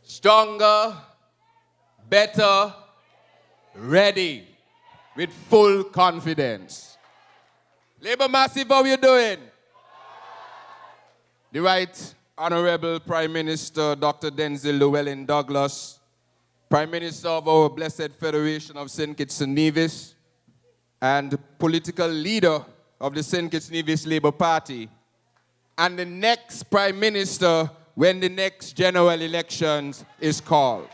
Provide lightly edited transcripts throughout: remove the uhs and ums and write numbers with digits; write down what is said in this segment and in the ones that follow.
Stronger, better, ready, with full confidence. Labour Massive, how you doing? The Right Honourable Prime Minister Dr. Denzil Llewellyn Douglas, Prime Minister of our Blessed Federation of St. Kitts-Nevis, and political leader of the St. Kitts-Nevis Labour Party, and the next Prime Minister when the next general elections is called.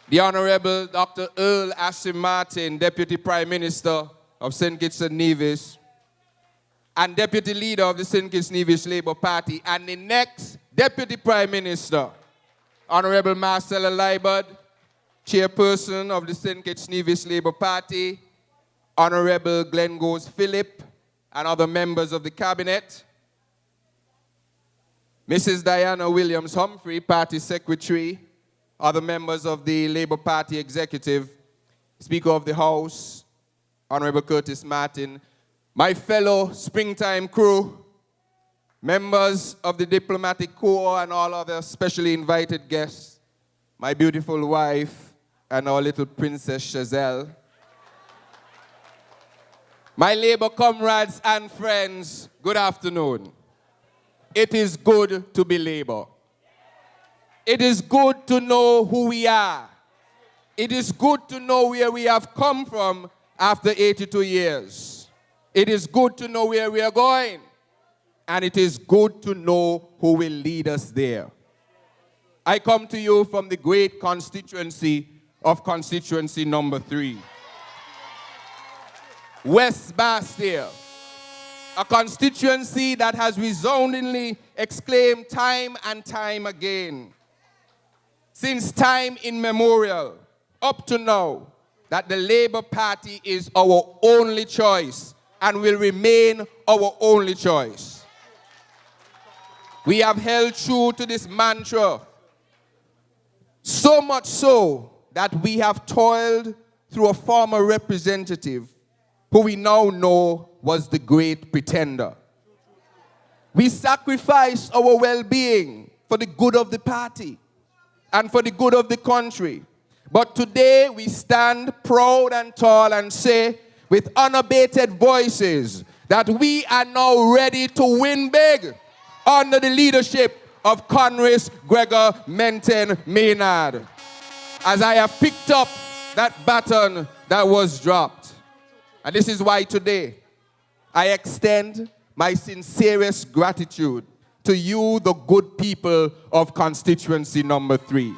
The Honourable Dr. Earl Ashton Martin, Deputy Prime Minister of St. Kitts-Nevis, and Deputy Leader of the St. Kitts-Nevis Labour Party, and the next Deputy Prime Minister, Honourable Marcella Liebert, Chairperson of the St. Kitts-Nevis Labour Party, Honourable Glenn Phillip, and other members of the Cabinet, Mrs. Diana Williams-Humphrey, Party Secretary, other members of the Labour Party Executive, Speaker of the House, Honourable Konris Maynard, my fellow springtime crew, members of the Diplomatic Corps and all other specially invited guests, my beautiful wife and our little Princess Chazelle, my Labour comrades and friends, good afternoon. It is good to be Labour. It is good to know who we are. It is good to know where we have come from after 82 years. It is good to know where we are going. And it is good to know who will lead us there. I come to you from the great constituency of constituency number 3. West Basseterre. A constituency that has resoundingly exclaimed time and time again, since time immemorial, up to now, that the Labour Party is our only choice and will remain our only choice. We have held true to this mantra, so much so that we have toiled through a former representative who we now know was the great pretender. We sacrificed our well-being for the good of the party and for the good of the country. But today we stand proud and tall and say with unabated voices that we are now ready to win big under the leadership of Konris Maynard, as I have picked up that baton that was dropped. And this is why today I extend my sincerest gratitude to you, the good people of constituency number 3,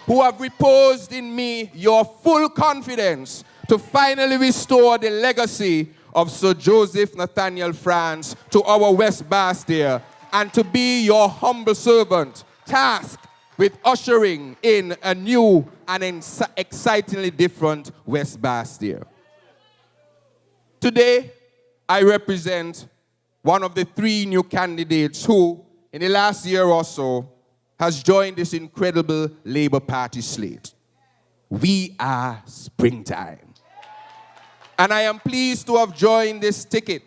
who have reposed in me your full confidence to finally restore the legacy of Sir Joseph Nathaniel France to our West Basseterre, and to be your humble servant, tasked with ushering in a new and excitingly different West Basseterre. Today, I represent one of the 3 new candidates who, in the last year or so, has joined this incredible Labour Party slate. We are springtime. And I am pleased to have joined this ticket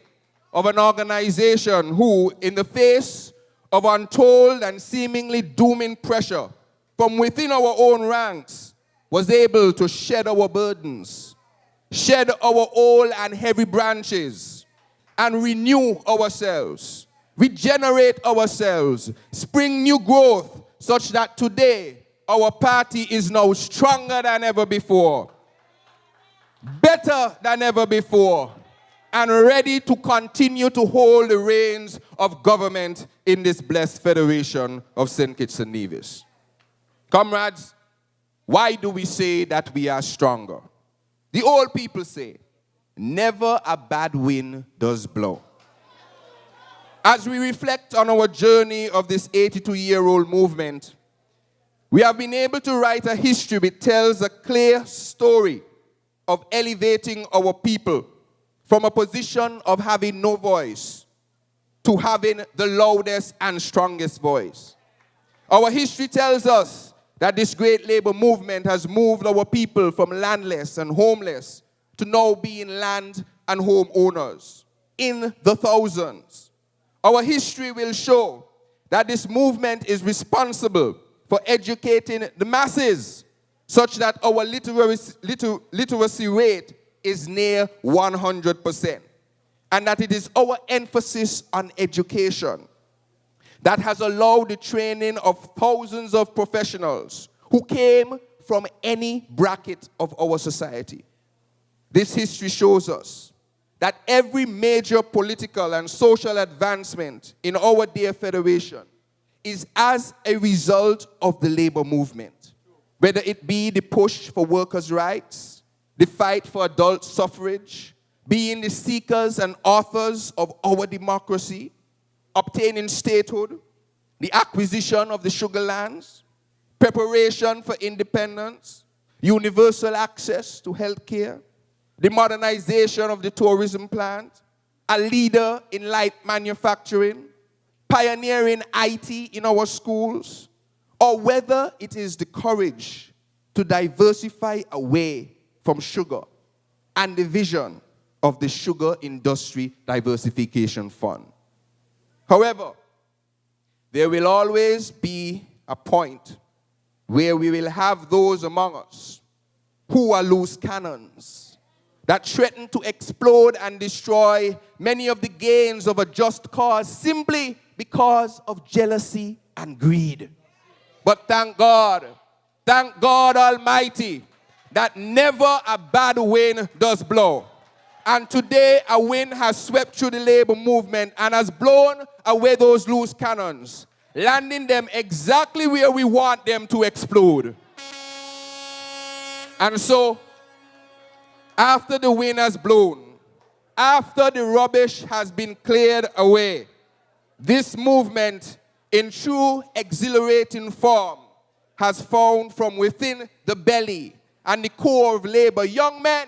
of an organization who, in the face of untold and seemingly dooming pressure from within our own ranks, was able to shed our burdens, shed our old and heavy branches, and renew ourselves, regenerate ourselves, spring new growth, such that today our party is now stronger than ever before, better than ever before, and ready to continue to hold the reins of government in this blessed federation of St. Kitts-Nevis. Comrades, why do we say that we are stronger? The old people say, never a bad wind does blow. As we reflect on our journey of this 82-year-old movement, we have been able to write a history which tells a clear story of elevating our people from a position of having no voice to having the loudest and strongest voice. Our history tells us that this great labor movement has moved our people from landless and homeless to now being land and home owners in the thousands. Our history will show that this movement is responsible for educating the masses such that our literacy rate is near 100%. And that it is our emphasis on education that has allowed the training of thousands of professionals who came from any bracket of our society. This history shows us that every major political and social advancement in our dear federation is as a result of the labor movement, whether it be the push for workers' rights, the fight for adult suffrage, being the seekers and authors of our democracy, obtaining statehood, the acquisition of the sugar lands, preparation for independence, universal access to health care, the modernization of the tourism plant, a leader in light manufacturing, pioneering IT in our schools, or whether it is the courage to diversify away from sugar and the vision of the Sugar Industry Diversification Fund. However, there will always be a point where we will have those among us who are loose cannons that threaten to explode and destroy many of the gains of a just cause simply because of jealousy and greed. But thank God Almighty, that never a bad wind does blow. And today a wind has swept through the labor movement and has blown away those loose cannons, landing them exactly where we want them to explode. And so, after the wind has blown, after the rubbish has been cleared away, this movement, in true exhilarating form, has found from within the belly and the core of labor young men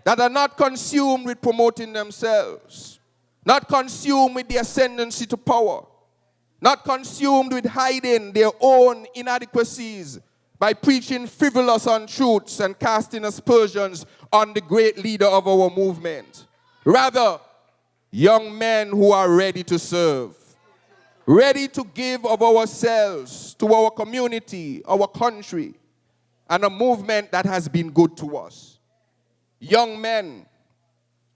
that are not consumed with promoting themselves, not consumed with the ascendancy to power, not consumed with hiding their own inadequacies by preaching frivolous untruths and casting aspersions on the great leader of our movement. Rather, young men who are ready to serve, ready to give of ourselves to our community, our country, and a movement that has been good to us. Young men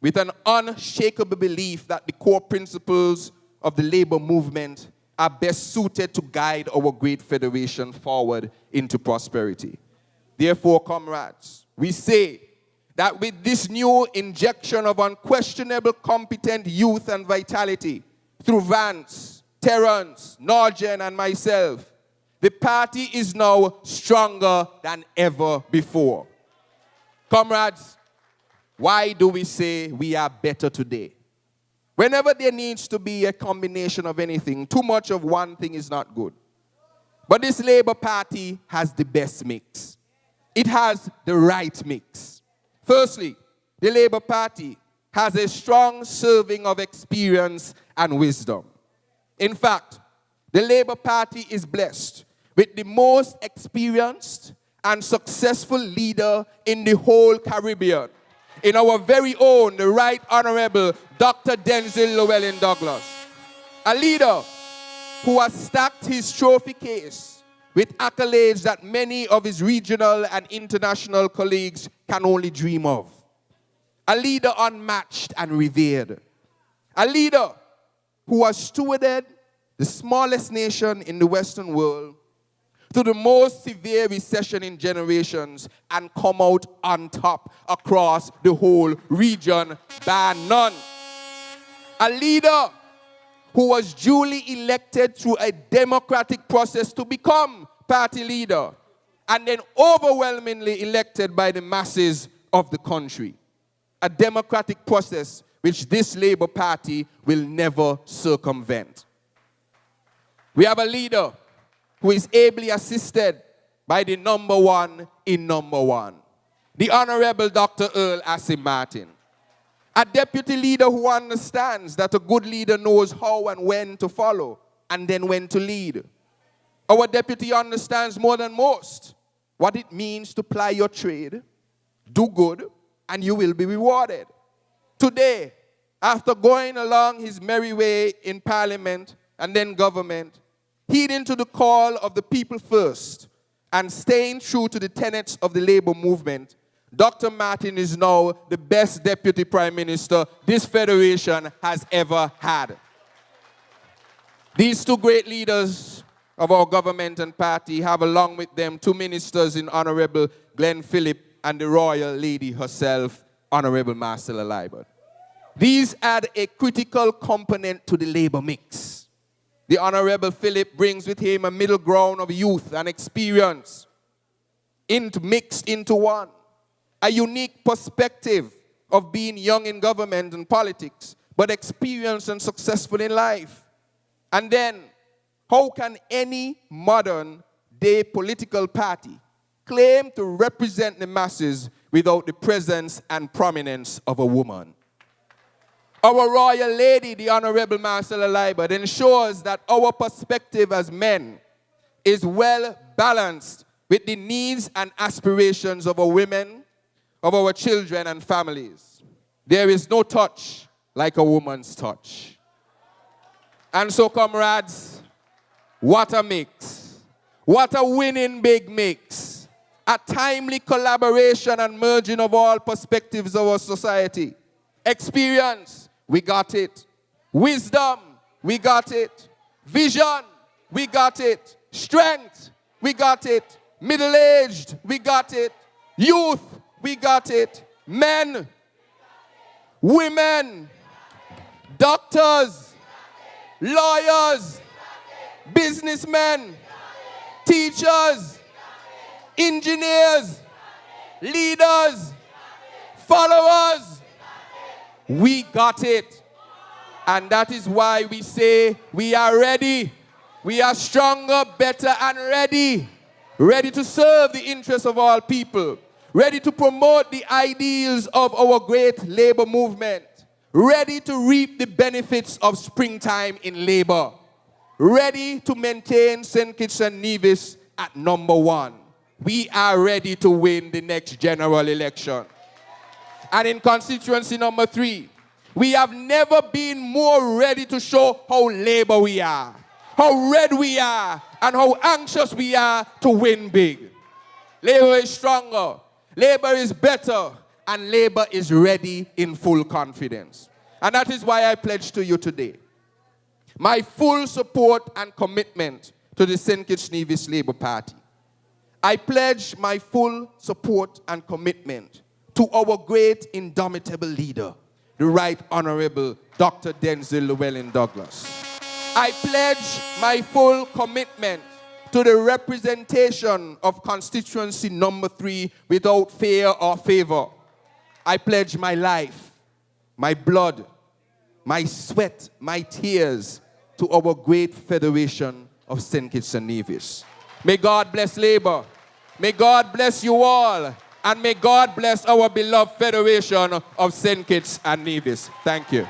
with an unshakable belief that the core principles of the labor movement are best suited to guide our great federation forward into prosperity. Therefore, comrades, we say that with this new injection of unquestionable competent youth and vitality through Vance, Terrence, Norgen, and myself, the party is now stronger than ever before. Comrades, why do we say we are better today? Whenever there needs to be a combination of anything, too much of one thing is not good. But this Labour Party has the best mix. It has the right mix. Firstly, the Labour Party has a strong serving of experience and wisdom. In fact, the Labour Party is blessed with the most experienced and successful leader in the whole Caribbean, in our very own, the Right Honorable Dr. Denzil Llewellyn Douglas. A leader who has stacked his trophy case with accolades that many of his regional and international colleagues can only dream of. A leader unmatched and revered. A leader who has stewarded the smallest nation in the Western world through the most severe recession in generations and come out on top across the whole region, bar none. A leader who was duly elected through a democratic process to become party leader and then overwhelmingly elected by the masses of the country. A democratic process which this Labour Party will never circumvent. We have a leader who is ably assisted by the number one in number one, the Honorable Dr. Earl Asim Martin. A deputy leader who understands that a good leader knows how and when to follow and then when to lead. Our deputy understands more than most what it means to ply your trade, do good, and you will be rewarded. Today, after going along his merry way in parliament and then government, heeding to the call of the people first and staying true to the tenets of the labor movement, Dr. Martin is now the best deputy prime minister this federation has ever had. These two great leaders of our government and party have along with them two ministers in Honorable Glenn Phillip and the royal lady herself, Honorable Marcella Liebert. These add a critical component to the labor mix. The Honorable Phillip brings with him a middle ground of youth and experience mixed into one. A unique perspective of being young in government and politics, but experienced and successful in life. And then, how can any modern day political party claim to represent the masses without the presence and prominence of a woman? Our royal lady, the Honorable Marcella Liebert, ensures that our perspective as men is well balanced with the needs and aspirations of our women, of our children and families. There is no touch like a woman's touch. And so, comrades, what a mix. What a winning big mix. A timely collaboration and merging of all perspectives of our society. Experience, we got it. Wisdom, we got it. Vision, we got it. Strength, we got it. Middle-aged, we got it. Youth, we got it. Men, women, doctors, lawyers, businessmen, teachers, engineers, leaders, followers. We got it. And that is why we say we are ready. We are stronger, better, and ready. Ready to serve the interests of all people. Ready to promote the ideals of our great labor movement. Ready to reap the benefits of springtime in labor. Ready to maintain St. Kitts-Nevis at number 1. We are ready to win the next general election. And in constituency number 3, we have never been more ready to show how labor we are, how red we are, and how anxious we are to win big. Labor is stronger. Labor is better, and labor is ready in full confidence. And that is why I pledge to you today my full support and commitment to the St. Kitts-Nevis Labour Party. I pledge my full support and commitment to our great indomitable leader, the Right Honorable Dr. Denzel Llewellyn Douglas. I pledge my full commitment to the representation of constituency number 3 without fear or favor. I pledge my life, my blood, my sweat, my tears to our great federation of St. Kitts-Nevis. May God bless labor. May God bless you all. And may God bless our beloved federation of St. Kitts and Nevis. Thank you.